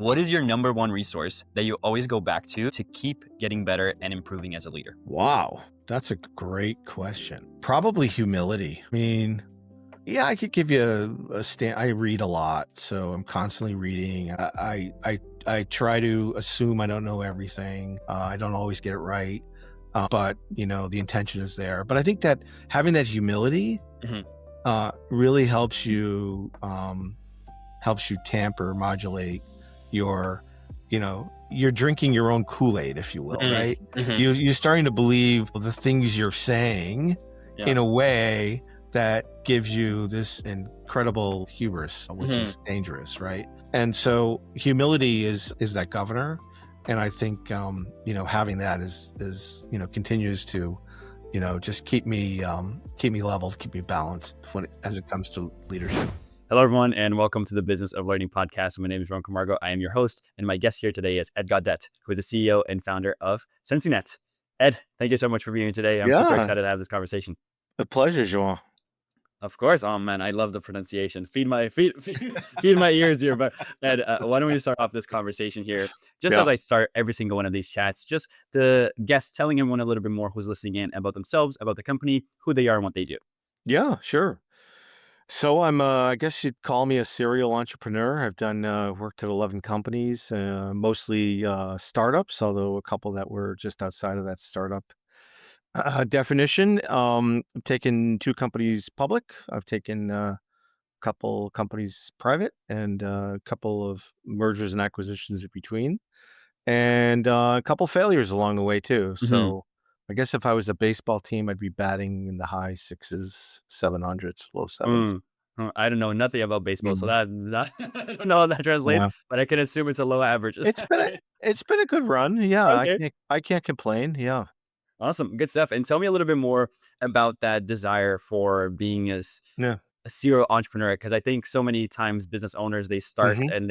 What is your number one resource that you always go back to keep getting better and improving as a leader? Wow, that's a great question. Probably humility. I mean, yeah, I could give you a stand. I read a lot, so I'm constantly reading. I try to assume I don't know everything. I don't always get it right, but the intention is there. But I think that having that humility Mhm. really helps you tamper, modulate your, you're drinking your own Kool-Aid, if you will, Mhm. right? Mhm. You're starting to believe the things you're saying Yeah. in a way that gives you this incredible hubris, which Mhm. is dangerous, right? And so humility is that governor. And I think, having that is continues to, just keep me leveled, keep me balanced as it comes to leadership. Hello, everyone, and welcome to the Business of Learning podcast. My name is João Camargo. I am your host, and my guest here today is Ed Gaudet, who is the CEO and founder of Censinet. Ed, thank you so much for being here today. I'm super Yeah, excited to have this conversation. a pleasure, João. Of course. Oh man, I love the pronunciation. Feed my ears here. But Ed, why don't we start off this conversation here? Just as Yeah. I start every single one of these chats, just the guests telling everyone a little bit more who's listening in about themselves, about the company, who they are, and what they do. Yeah, sure. So I guess you'd call me a serial entrepreneur. I've done worked at 11 companies, mostly startups, although a couple that were just outside of that startup definition. I've taken two companies public. I've taken a couple companies private, and a couple of mergers and acquisitions in between, and a couple failures along the way too. Hmm. So I guess if I was a baseball team, I'd be batting in the high sixes, 700s, low sevens. I don't know nothing about baseball, so Mhm. that I don't know how that translates, Yeah. but I can assume it's a low average. It's been a it's been a good run. Yeah, Okay. I can't complain. Yeah. Awesome. Good stuff. And tell me a little bit more about that desire for being Yeah. a serial entrepreneur, because I think so many times business owners, they start Mhm. and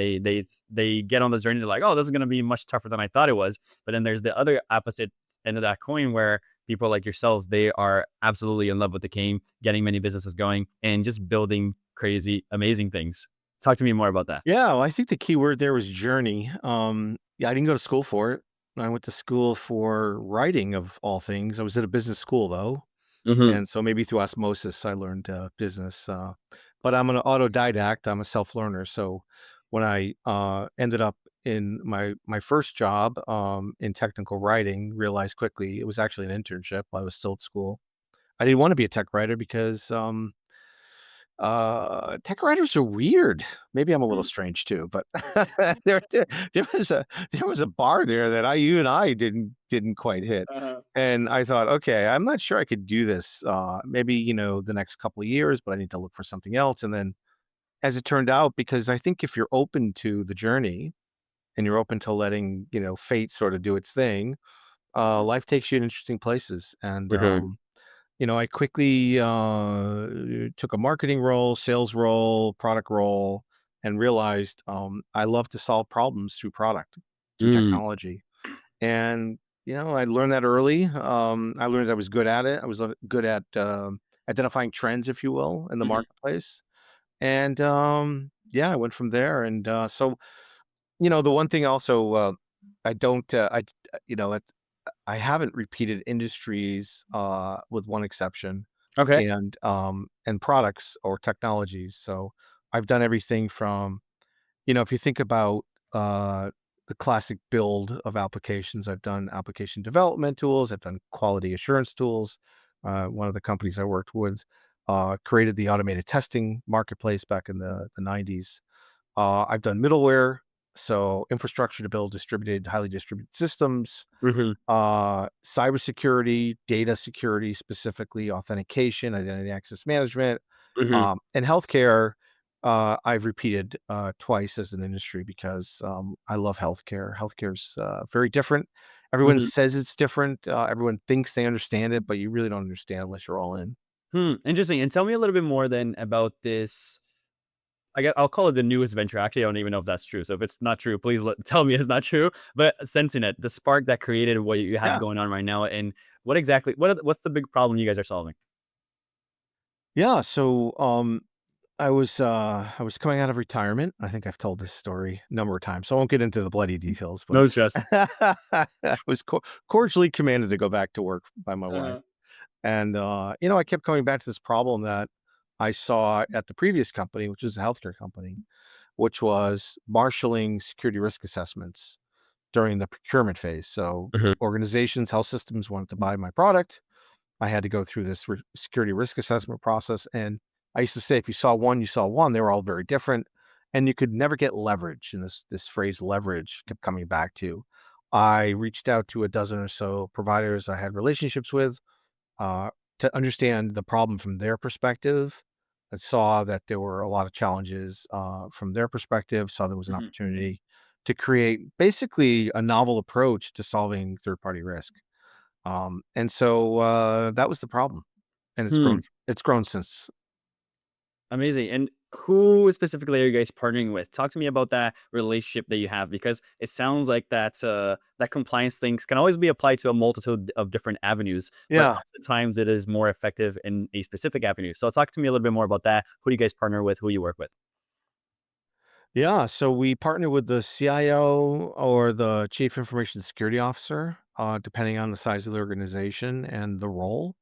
they get on this journey. They're like, oh, this is going to be much tougher than I thought it was. But then there's the other opposite end of that coin where people like yourselves, they are absolutely in love with the game, getting many businesses going and just building crazy, amazing things. Talk to me more about that. Yeah, well, I think the key word there was journey. Yeah, I didn't go to school for it. I went to school for writing of all things. I was at a business school though, Hmm. and so maybe through osmosis I learned business. But I'm an autodidact. I'm a self-learner. So when I ended up in my first job in technical writing, realized quickly it was actually an internship. I was still at school. I didn't want to be a tech writer because tech writers are weird. Maybe I'm a little strange too, but there, there there was a bar there that you and I didn't quite hit. Uh-huh. And I thought, okay, I'm not sure I could do this. Maybe, the next couple of years, but I need to look for something else. And then as it turned out, because I think if you're open to the journey and you're open to letting, fate sort of do its thing, life takes you in interesting places. And Hmm. I quickly took a marketing role, sales role, product role, and realized I love to solve problems through product, through Mm. technology. And, I learned that early. I learned I was good at it. I was good at identifying trends, if you will, in the Hmm. marketplace. And yeah, I went from there. And so, the one thing also I don't, I haven't repeated industries, with one exception, Okay. and products or technologies. So I've done everything from, if you think about the classic build of applications, I've done application development tools, I've done quality assurance tools. One of the companies I worked with created the automated testing marketplace back in the 90s. I've done middleware, so infrastructure to build distributed, highly distributed systems, Hmm. cybersecurity, data security, specifically authentication, identity access management, Hmm. and healthcare. I've repeated twice as an industry because I love healthcare. Healthcare's very different. Everyone Hmm. says it's different. Everyone thinks they understand it, but you really don't understand unless you're all in. Interesting. And tell me a little bit more then about this. I'll call it the newest venture. Actually, I don't even know if that's true. So if it's not true, please tell me it's not true. But Censinet, the spark that created what you have Yeah. going on right now, and what's the big problem you guys are solving? Yeah. So I was coming out of retirement. I think I've told this story a number of times, so I won't get into the bloody details, but No stress. I was cordially commanded to go back to work by my wife. Uh, And, I kept coming back to this problem that I saw at the previous company, which is a healthcare company, which was marshaling security risk assessments during the procurement phase. So mhm, organizations, health systems wanted to buy my product. I had to go through this security risk assessment process. And I used to say, if you saw one, you saw one. They were all very different. And you could never get leverage. And this phrase leverage kept coming back to. I reached out to a dozen or so providers I had relationships with uh, to understand the problem from their perspective. I saw that there were a lot of challenges from their perspective, saw there was an mhm. opportunity to create basically a novel approach to solving third party risk. And so that was the problem. And Hmm. it's grown since. Amazing. And who specifically are you guys partnering with? Talk to me about that relationship that you have, because it sounds like that compliance things can always be applied to a multitude of different avenues, but Yeah. oftentimes it is more effective in a specific avenue. So talk to me a little bit more about that. Who do you guys partner with? Who you work with? Yeah. So we partner with the CIO or the chief information security officer, depending on the size of the organization and the role.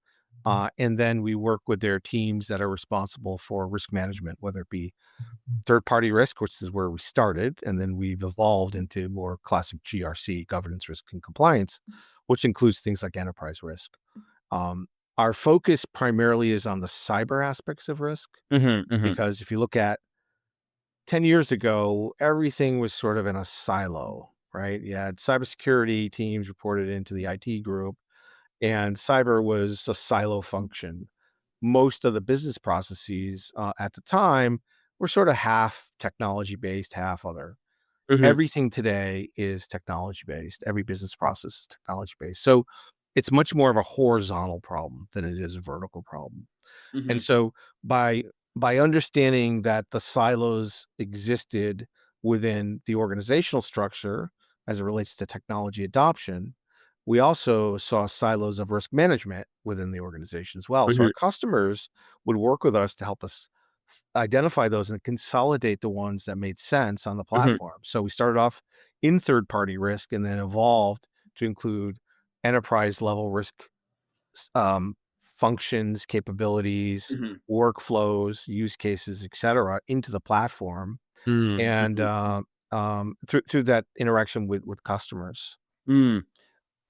And then we work with their teams that are responsible for risk management, whether it be third party risk, which is where we started. And then we've evolved into more classic GRC, governance, risk, and compliance, which includes things like enterprise risk. Um, our focus primarily is on the cyber aspects of risk, Hmm. Hmm. because if you look at 10 years ago, everything was sort of in a silo, right? You had cybersecurity teams reported into the IT group, and cyber was a silo function. Most of the business processes at the time were sort of half technology based, half other. Hmm. Everything today is technology based. Every business process is technology based. So it's much more of a horizontal problem than it is a vertical problem. And Hmm. so by by understanding that the silos existed within the organizational structure as it relates to technology adoption, we also saw silos of risk management within the organization as well. So our Hmm. customers would work with us to help us identify those and consolidate the ones that made sense on the Hmm. platform. So we started off in third party risk and then evolved to include enterprise level risk functions, capabilities, Hmm. workflows, use cases, et cetera, into the platform, and Hmm. through that interaction with customers. Hmm.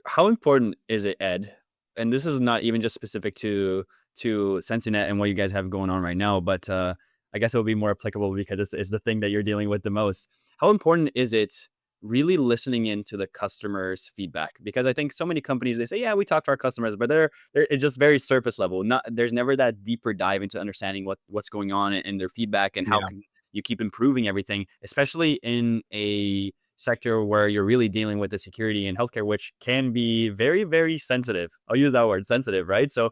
How important is it, Ed? And this is not even just specific to Censinet and what you guys have going on right now, but I guess it will be more applicable because it's the thing that you're dealing with the most. How important is it really listening into the customer's feedback? Because I think so many companies they say, yeah, we talk to our customers, but they're it's just very surface level. Not there's never that deeper dive into understanding what's going on and their feedback and how Yeah. can you keep improving everything, especially in a sector where you're really dealing with the security and healthcare, which can be very, very sensitive. I'll use that word, sensitive, right? So,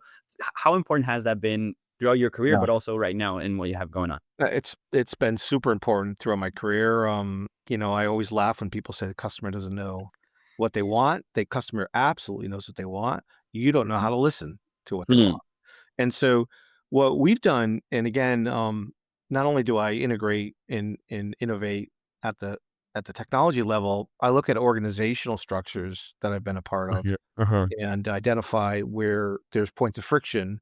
how important has that been throughout your career, Yeah. but also right now in what you have going on? It's been super important throughout my career. I always laugh when people say the customer doesn't know what they want. The customer absolutely knows what they want. You don't know how to listen to what they Hmm. want. And so what we've done, and again, not only do I integrate and innovate at the technology level, I look at organizational structures that I've been a part of Okay. Uh-huh. and identify where there's points of friction.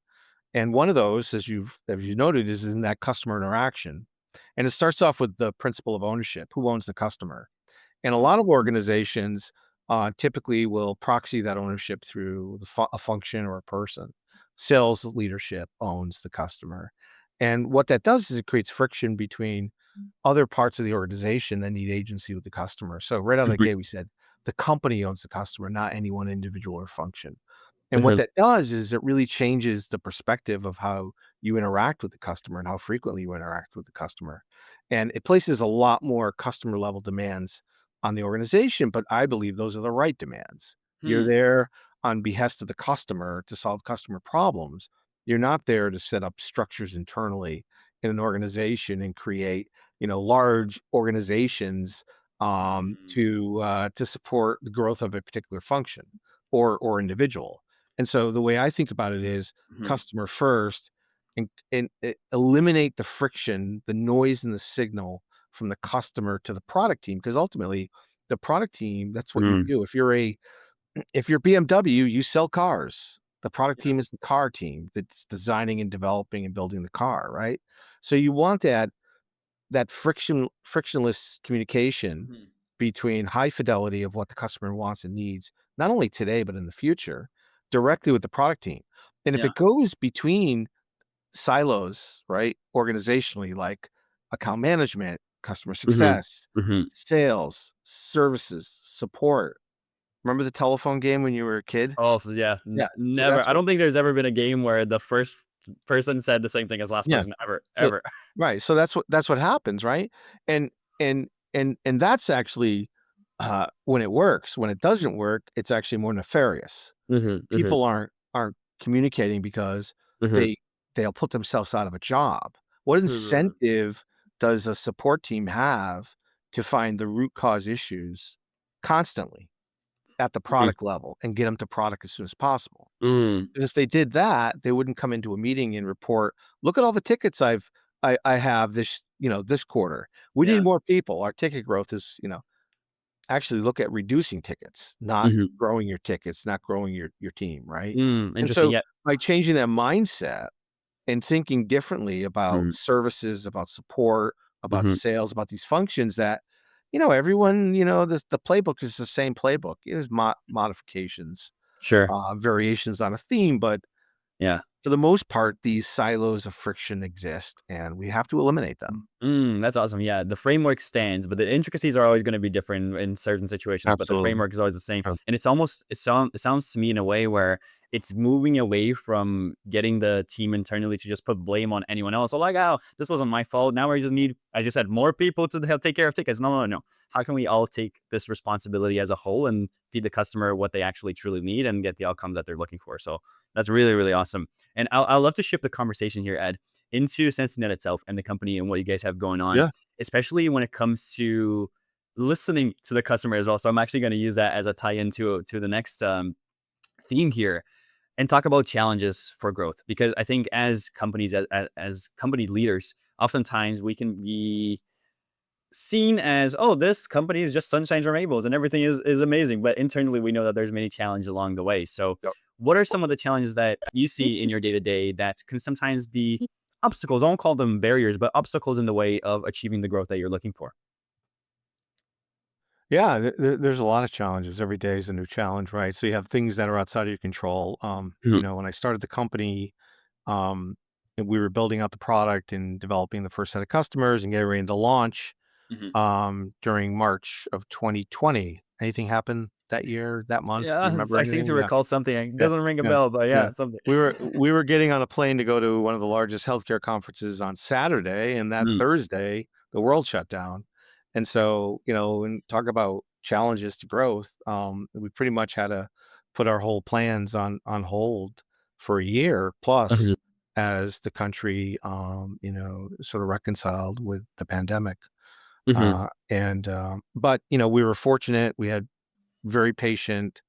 And one of those, as you noted, is in that customer interaction. And it starts off with the principle of ownership. Who owns the customer? And a lot of organizations typically will proxy that ownership through a function or a person. Sales leadership owns the customer. And what that does is it creates friction between other parts of the organization that need agency with the customer. So right out of the Mhm. gate, we said the company owns the customer, not any one individual or function. And what Mhm. that does is it really changes the perspective of how you interact with the customer and how frequently you interact with the customer. And it places a lot more customer level demands on the organization, but I believe those are the right demands. You're Hmm. there on behest of the customer to solve customer problems. You're not there to set up structures internally in an organization and create, large organizations to support the growth of a particular function or individual. And so the way I think about it is Mhm. customer first, and eliminate the friction, the noise and the signal from the customer to the product team, because ultimately the product team, that's what you Mm, do. If you're BMW, you sell cars. The product yeah. team is the car team that's designing and developing and building the car, right? So you want that frictionless communication Mhm. between high fidelity of what the customer wants and needs, not only today, but in the future, directly with the product team. And if Yeah. it goes between silos, right, organizationally, like account management, customer Mhm. success, Mhm. sales, services, support. Remember the telephone game when you were a kid? Oh, so yeah, Yeah, never. that's I what don't think there's ever been a game where the first person said the same thing as last yeah. person ever, So ever. right, so that's what happens, right? And and that's actually, when it works. When it doesn't work, it's actually more nefarious. Mhm. Mhm. People aren't communicating because Mhm. they they'll put themselves out of a job. What Mhm. incentive does a support team have to find the root cause issues constantly at the Mhm. product level and get them to product as soon as possible? Mm. 'Cause if they did that, they wouldn't come into a meeting and report, "Look at all the tickets I have this, this quarter. We need Yeah. more people. Our ticket growth is," actually look at reducing tickets, not Mhm. growing your tickets, not growing your team, right? And Interesting. so Yeah. by changing that mindset and thinking differently about Mhm. services, about support, about Mhm. sales, about these functions that, everyone, the playbook is the same playbook. It is modifications, Sure. variations on a theme, but Yeah. for the most part, these silos of friction exist, and we have to eliminate them. That's awesome. Yeah, the framework stands, but the intricacies are always going to be different in certain situations. But the Absolutely. framework is always the same, Yeah. and it sounds to me in a way where it's moving away from getting the team internally to just put blame on anyone else. So like, oh, this wasn't my fault. Now we just need, as you said, more people to help take care of tickets. No, no, no. How can we all take this responsibility as a whole and feed the customer what they actually truly need and get the outcomes that they're looking for? So that's really, really awesome. And I'll love to shift the conversation here, Ed, into Censinet itself and the company and what you guys have going on, Yeah. especially when it comes to listening to the customer as well. So I'm actually going to use that as a tie into to the next theme here and talk about challenges for growth because I think as companies as company leaders, oftentimes we can be seen as, oh, this company is just sunshines and rainbows and everything is amazing, but internally we know that there's many challenges along the way. So Yep. what are some of the challenges that you see in your day-to-day that can sometimes be obstacles? I won't call them barriers, but obstacles in the way of achieving the growth that you're looking for? Yeah, there's a lot of challenges. Every day is a new challenge, right? So you have things that are outside of your control. Mhm. When I started the company, and we were building out the product and developing the first set of customers and getting ready to launch, Mhm. during March of 2020. Anything happened that year, that month? Do you Yeah, remember I seem to anything? Yeah. recall something. It Yeah, doesn't ring a yeah, bell, but yeah. yeah, something. We were getting on a plane to go to one of the largest healthcare conferences on Saturday, and that Mm, Thursday, the world shut down. And so, when talk about challenges to growth, we pretty much had to put our whole plans on hold for a year mhm, plus as the country, sort of reconciled with the pandemic. mhm, But, we were fortunate. We had very patient,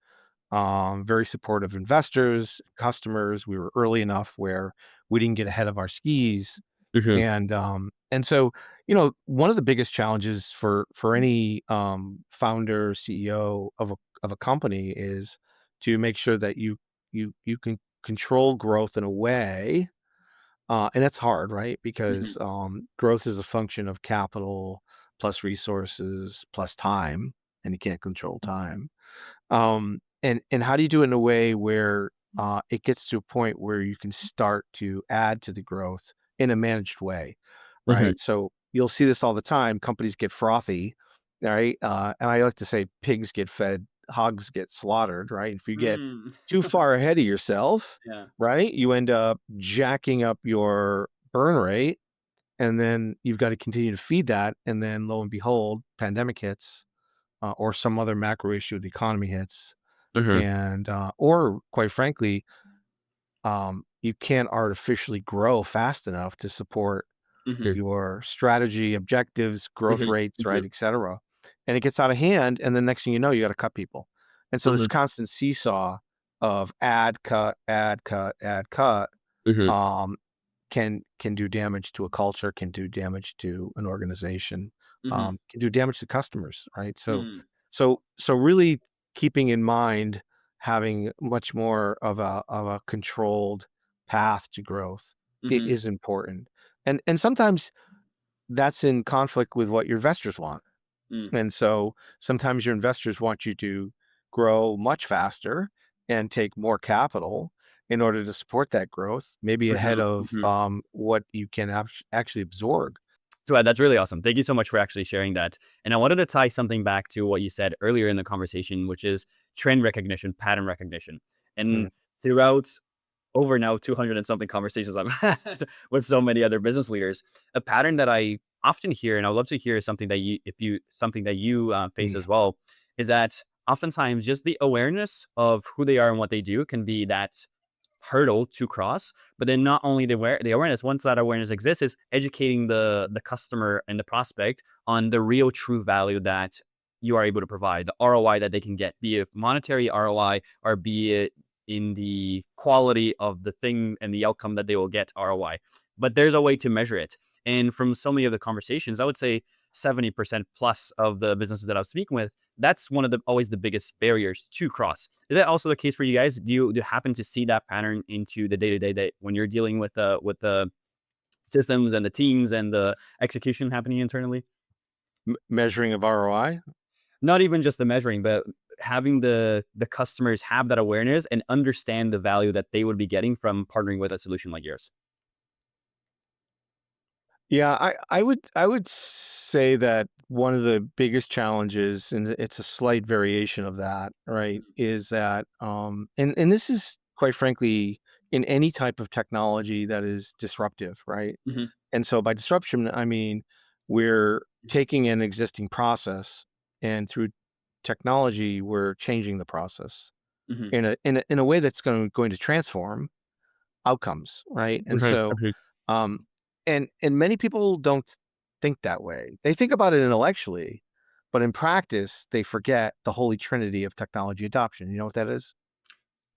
very supportive investors, customers. We were early enough where we didn't get ahead of our skis. mhm, And so, one of the biggest challenges for any founder, CEO of a company is to make sure that you can control growth in a way, and that's hard, right? mhm, Because growth is a function of capital plus resources plus time, and you can't control time. And how do you do it in a way where it gets to a point where you can start to add to the growth in a managed way, mhm. right? So you'll see this all the time. Companies get frothy, right? And I like to say pigs get fed, hogs get slaughtered, right? If you get Mm. too far ahead of yourself, Yeah. right, you end up jacking up your burn rate, and then you've got to continue to feed that. And then lo and behold, pandemic hits, or some other macro issue, the economy hits, Mhm, and or quite frankly, you can't artificially grow fast enough to support mhm, your strategy, objectives, growth mhm, rates, right, mhm, et cetera. And it gets out of hand, and the next thing you know, you got to cut people. And so this mhm, constant seesaw of add, cut, add, cut, add, cut, mhm, um, can do damage to a culture, can do damage to an organization, Mhm. can do damage to customers, right? So Mhm. so really keeping in mind having much more of a controlled path to growth Mhm. is important. And sometimes that's in conflict with what your investors want. Mm. And so sometimes your investors want you to grow much faster and take more capital in order to support that growth, maybe ahead Mhm. of Mhm. what you can actually absorb. So that's really awesome. Thank you so much for actually sharing that. And I wanted to tie something back to what you said earlier in the conversation, which is trend recognition, pattern recognition. Mm, And throughout over now 200 and something conversations I've had with so many other business leaders, a pattern that I often hear, and I'd love to hear something that you face mm, as well, is that oftentimes just the awareness of who they are and what they do can be that hurdle to cross. But then not only the awareness, once that awareness exists, is educating the customer and the prospect on the real true value that you are able to provide, the ROI that they can get, be it monetary ROI or be it in the quality of the thing and the outcome that they will get ROI. But there's a way to measure it. And from so many of the conversations, I would say 70% plus of the businesses that I was speaking with, that's one of the always the biggest barriers to cross. Is that also the case for you guys? Do you happen to see that pattern into the day to day that when you're dealing with the systems and the teams and the execution happening internally? measuring of ROI. Not even just the measuring, but having the customers have that awareness and understand the value that they would be getting from partnering with a solution like yours. Yeah, I would say that one of the biggest challenges, and it's a slight variation of that, right, is that and this is quite frankly in any type of technology that is disruptive, right? Mhm, And so by disruption, I mean we're taking an existing process and through technology, we're changing the process mhm, in a way that's going to transform outcomes, right? And mhm, so, mhm, um, and many people don't think that way. They think about it intellectually, but in practice, they forget the holy trinity of technology adoption. You know what that is?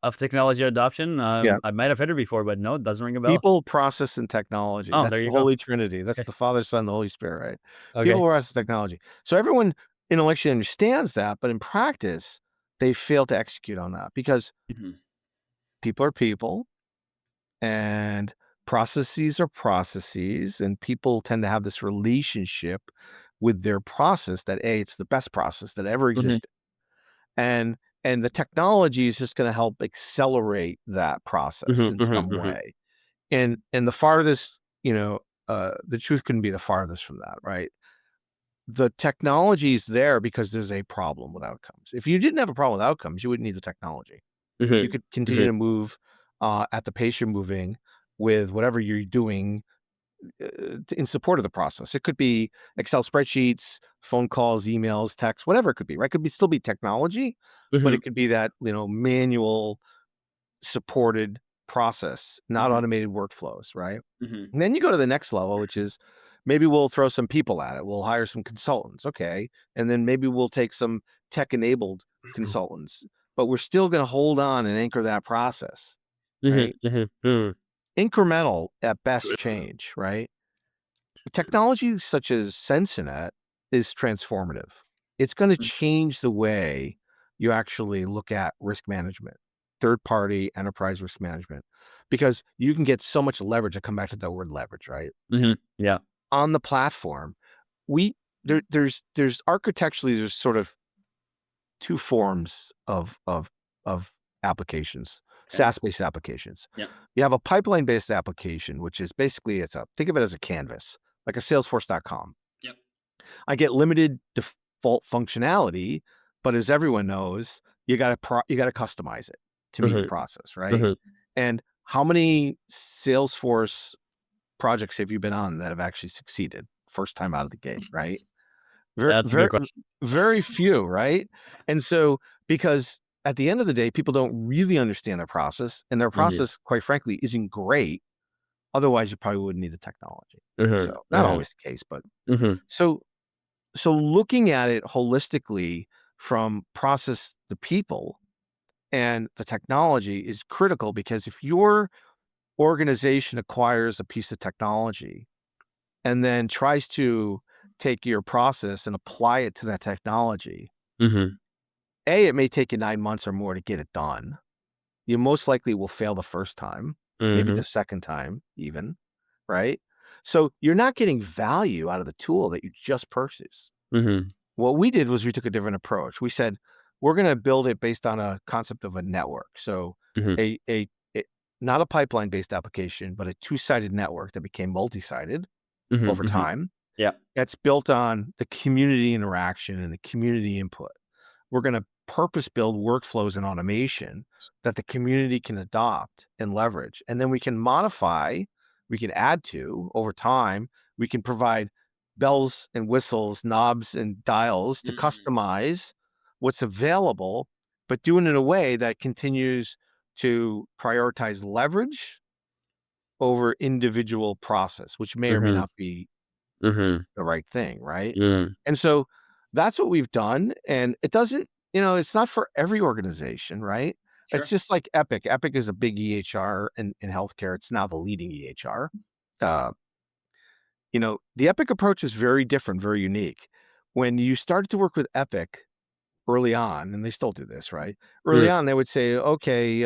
of technology adoption, Yeah. I might have heard it before, but no, it doesn't ring a bell. People, process, and technology. Oh, That's there the you go. holy trinity. That's Okay, the Father, Son, the Holy Spirit, right? People, okay. process, technology. So everyone intellectually understands that, but in practice, they fail to execute on that because Mhm, people are people and processes are processes, and people tend to have this relationship with their process that it's the best process that ever mhm, existed, and the technology is just going to help accelerate that process mhm, in mhm, some mhm, way. And the farthest, the truth couldn't be the farthest from that, right? The technology is there because there's a problem with outcomes. If you didn't have a problem with outcomes, you wouldn't need the technology. You mhm, could continue mhm, to move at the pace you're moving with whatever you're doing in support of the process. It could be Excel spreadsheets, phone calls, emails, texts, whatever it could be, right? Could be still be technology, but mhm, it could be that, manual supported process, not mhm, automated workflows, right? mhm, And then you go to the next level, which is maybe we'll throw some people at it. We'll hire some consultants. Okay. And then maybe we'll take some tech enabled consultants, but we're still going to hold on and anchor that process, mhm, right? mhm, mhm. Incremental at best change, right? Technology such as Censinet is transformative. It's going to change the way you actually look at risk management, third party enterprise risk management, because you can get so much leverage. I come back to that word leverage, right? Mhm, yeah, On the platform, we there's architecturally there's sort of two forms of applications, okay, SaaS-based applications. yeah, You have a pipeline-based application, which is basically it's a think of it as a canvas, like a Salesforce.com. yep, I get limited default functionality, but as everyone knows, you gotta customize it to meet your mhm, process, right? mhm. And how many Salesforce projects have you been on that have actually succeeded first time out of the gate, right? Very, That's a very, good question. very few, right? And so, because at the end of the day, people don't really understand their process, and their Mhm, process, quite frankly, isn't great. Otherwise, you probably wouldn't need the technology. mhm, So, not mhm, always the case, but mhm, so looking at it holistically from process to people and the technology is critical because if you're organization acquires a piece of technology and then tries to take your process and apply it to that technology, Mhm. A, it may take you 9 months or more to get it done. You most likely will fail the first time, maybe the Mhm. second time even, right? So you're not getting value out of the tool that you just purchased. Mhm. What we did was we took a different approach. We said, we're going to build it based on a concept of a network. So Mhm. a not a pipeline based application, but a two-sided network that became multi-sided Mhm. over Mhm. time. Yeah. That's built on the community interaction and the community input. We're going to purpose build workflows and automation that the community can adopt and leverage. And then we can modify, we can add to over time. We can provide bells and whistles, knobs and dials to Mhm. customize what's available, but do it in a way that continues to prioritize leverage over individual process, which may or may Mhm. not be Mhm. the right thing, right? Mm. And so that's what we've done, and it doesn't it's not for every organization, right? It's Sure. just like Epic. Epic is a big EHR in healthcare. It's now the leading EHR. Uh, the Epic approach is very different, very unique. When you started to work with Epic early on, and they still do this, right? Early Mm. on, they would say, okay,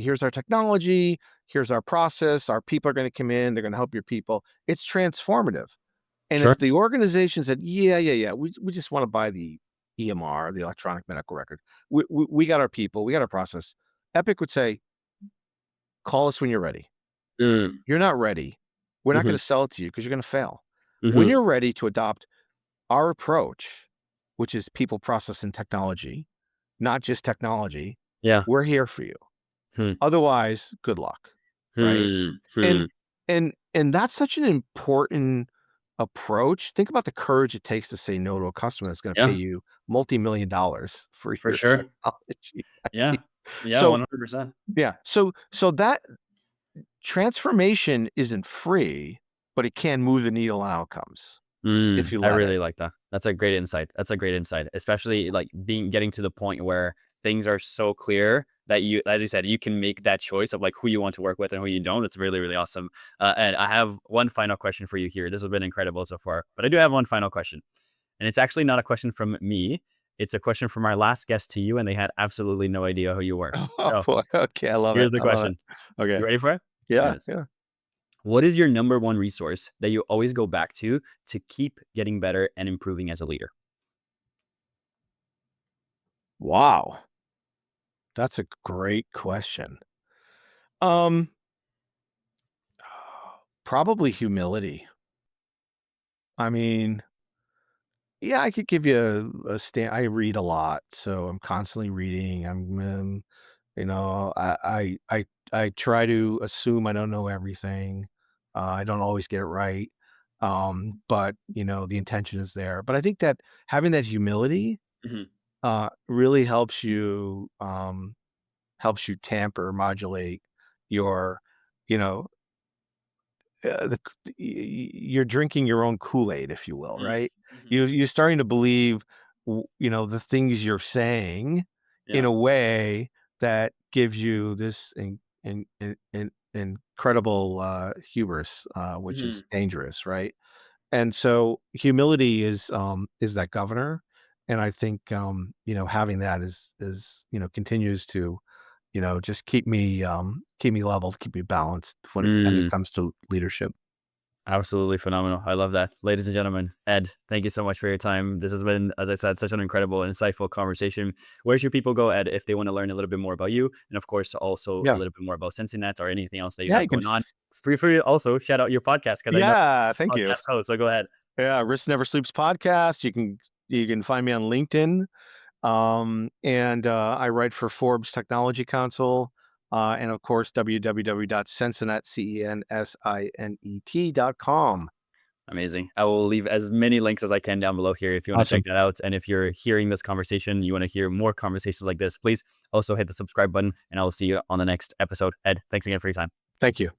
here's our technology, here's our process, our people are going to come in, they're going to help your people. It's transformative. And Sure. if the organization said, yeah, we just want to buy the EMR, the electronic medical record, we got our people, we got our process. Epic would say, call us when you're ready. Mm. You're not ready. We're not going Mhm. to sell it to you because you're going to fail. When Mhm. you're ready to adopt our approach, which is people, process, and technology, not just technology, Yeah. we're here for you. Hmm. Otherwise, good luck, right? Hmm. And Hmm. and that's such an important approach. Think about the courage it takes to say no to a customer that's gonna pay Yeah. you multi-million dollars for For your sure. technology. Yeah. Yeah. So, 100%. yeah, so that transformation isn't free, but it can move the needle on outcomes if Mm, you I let it. really like that. That's a great insight. That's a great insight, especially like getting to the point where things are so clear that you, as you said, you can make that choice of like who you want to work with and who you don't. It's really, really awesome. And I have one final question for you here. This has been incredible so far, but I do have one final question, and it's actually not a question from me. It's a question from our last guest to you, and they had absolutely no idea who you were. Oh, So boy. Okay, I love it. here's the I love it. question. You Okay. ready for it? Here Yeah, it is. yeah. What is your number one resource that you always go back to keep getting better and improving as a leader? Wow. That's a great question. Um, probably humility. I mean, yeah, I could give you I read a lot, so I'm constantly reading. I try to assume I don't know everything. I don't always get it right. But the intention is there. But I think that having that humility Mhm. really helps you tamper, modulate your, you know, you're drinking your own Kool-Aid, if you will, Mm. right? Mhm. You're starting to believe, the things you're saying in Yeah. a way that gives you this incredible hubris, which is Mhm. dangerous, right? And so humility is that governor, and I think having that is continues to just keep me leveled, keep me balanced when as it Mm. comes to leadership. Absolutely phenomenal. I love that. Ladies and gentlemen, Ed, thank you so much for your time. This has been, as I said, such an incredible and insightful conversation. Where should people go, Ed, if they want to learn a little bit more about you? And of course, also a Yeah. little bit more about Censinet or anything else that you Yeah, have you can going on. f Feel free to also shout out your podcast because I know Yeah, thank you're a you. podcast host. So go ahead. Yeah, Risk Never Sleeps podcast. You can find me on LinkedIn. And I write for Forbes Technology Council, and of course, www.censinet.com. Amazing. I will leave as many links as I can down below here if you want to check Awesome. that out. And if you're hearing this conversation, you want to hear more conversations like this, please also hit the subscribe button and I will see you on the next episode. Ed, thanks again for your time. Thank you.